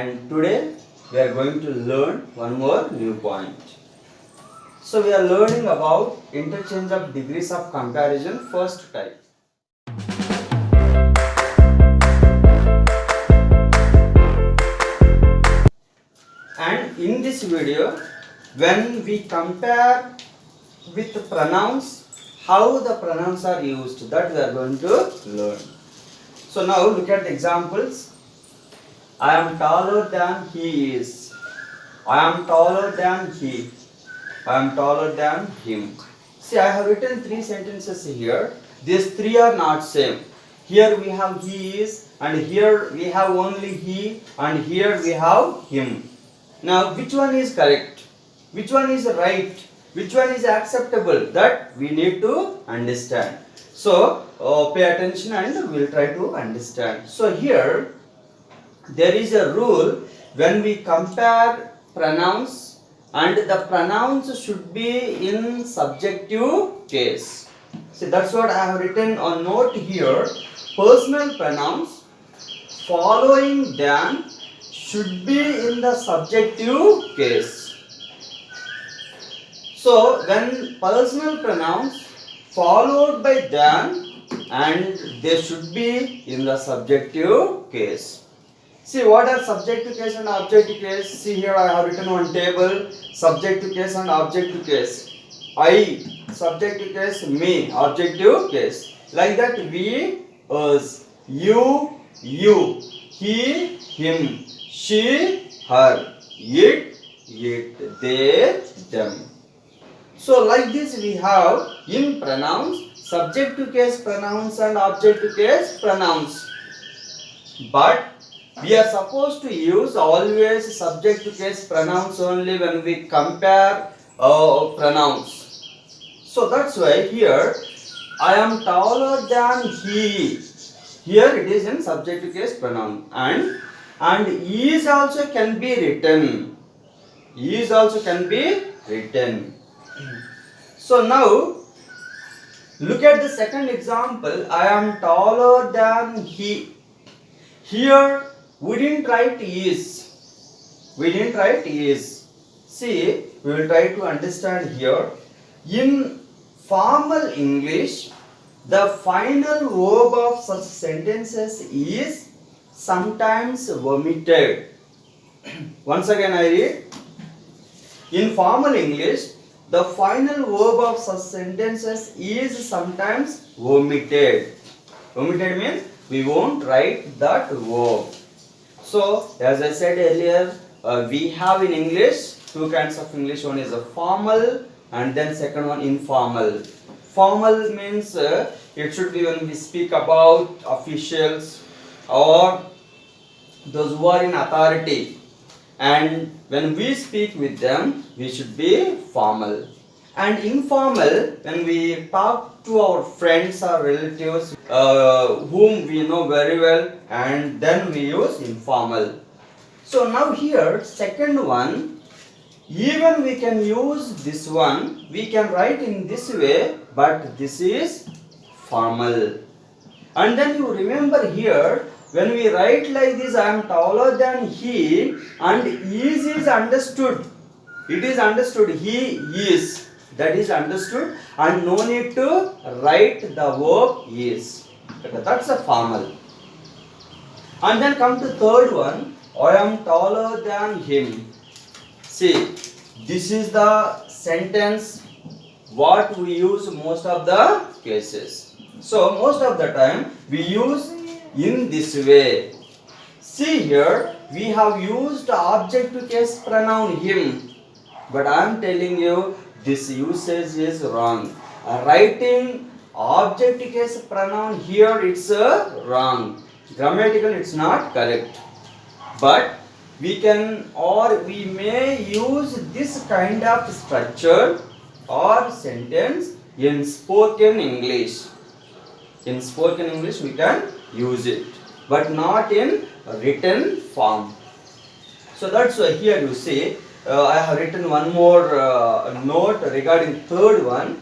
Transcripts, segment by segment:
and today we are going to learn one more new point. So we are learning about interchange of degrees of comparison first type. And in this video, when we compare with pronouns, how the pronouns are used, that we are going to learn. So now look at the examples. I am taller than he is. I am taller than he. I am taller than him. See, I have written three sentences here. These three are not same. Here we have he is, and here we have only he, and here we have him. Now, which one is correct? Which one is right? Which one is acceptable? That we need to understand. So, pay attention and we'll try to understand. So, here there is a rule when we compare pronouns, and the pronouns should be in subjective case. See, that's what I have written on note here. Personal pronouns following them should be in the subjective case. So, when personal pronouns followed by than, and they should be in the subjective case. See, what are subjective case and objective case? See, here I have written one table, subjective case and objective case. I, subjective case, me, objective case. Like that, we, us, you, he, him, she, her, it, they, them. So like this we have in pronouns, subjective case pronouns and objective case pronouns. But we are supposed to use always subjective case pronouns only when we compare pronouns. So that's why here I am taller than he. Here it is in subjective case pronoun, and is also can be written. Is also can be written. So now look at the second example. I am taller than he. Here we didn't write is. We didn't write is. See, we will try to understand here. In formal English, the final verb of such sentences is sometimes omitted. Once again I read. In formal English, the final verb of such sentences is sometimes omitted. Omitted means we won't write that verb. So, as I said earlier, we have in English two kinds of English. One is a formal and then second one informal. Formal means it should be when we speak about officials or those who are in authority. And when we speak with them, we should be formal. And informal, when we talk to our friends or relatives whom we know very well, and then we use informal. So now here, second one, even we can use this one, we can write in this way, but this is formal. And then you remember here, when we write like this, I am taller than he, and is understood. It is understood. He is. That is understood, and no need to write the verb is. That's a formal. And then come to third one. I am taller than him. See, this is the sentence what we use most of the cases. So most of the time we use in this way. See here, we have used objective case pronoun him, but I am telling you this usage is wrong. Writing objective case pronoun here, it's wrong. Grammatical, it's not correct. But we can or we may use this kind of structure or sentence in spoken English. In spoken English we can use it, but not in written form. So that's why here you see I have written one more note regarding third one.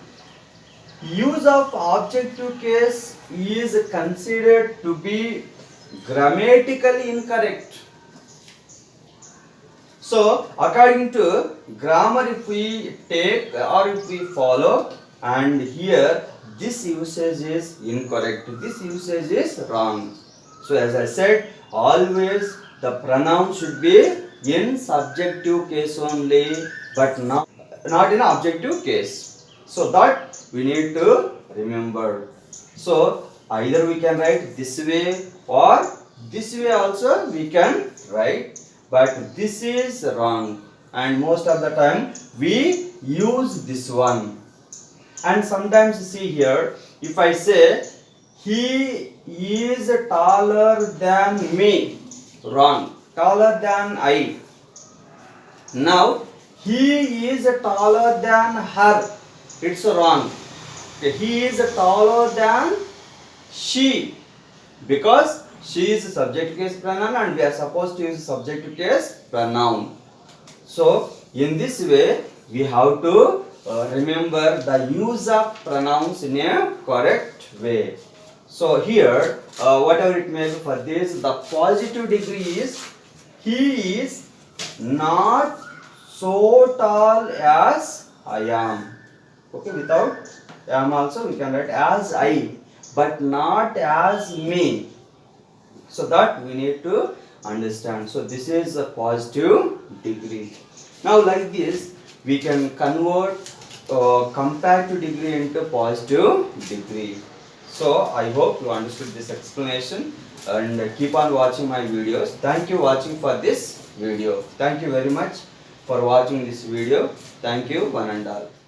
Use of objective case is considered to be grammatically incorrect. So according to grammar, if we take or if we follow, and here this usage is incorrect, this usage is wrong. So as I said, always the pronoun should be in subjective case only, but not in objective case. So that we need to remember. So either we can write this way or this way also we can write, but this is wrong, and most of the time we use this one. And sometimes see here, if I say he is taller than me, wrong, taller than I. Now he is taller than her, it's wrong. Okay, he is taller than she, because she is a subject case pronoun and we are supposed to use subject case pronoun. So in this way we have to remember the use of pronouns in a correct way. So here whatever it may be, for this the positive degree is he is not so tall as I am. Okay, without am also we can write as I, but not as me. So that we need to understand. So this is a positive degree. Now like this we can convert comparative degree into positive degree. So I hope you understood this explanation, and keep on watching my videos. Thank you watching for this video. Thank you very much for watching this video. Thank you one and all.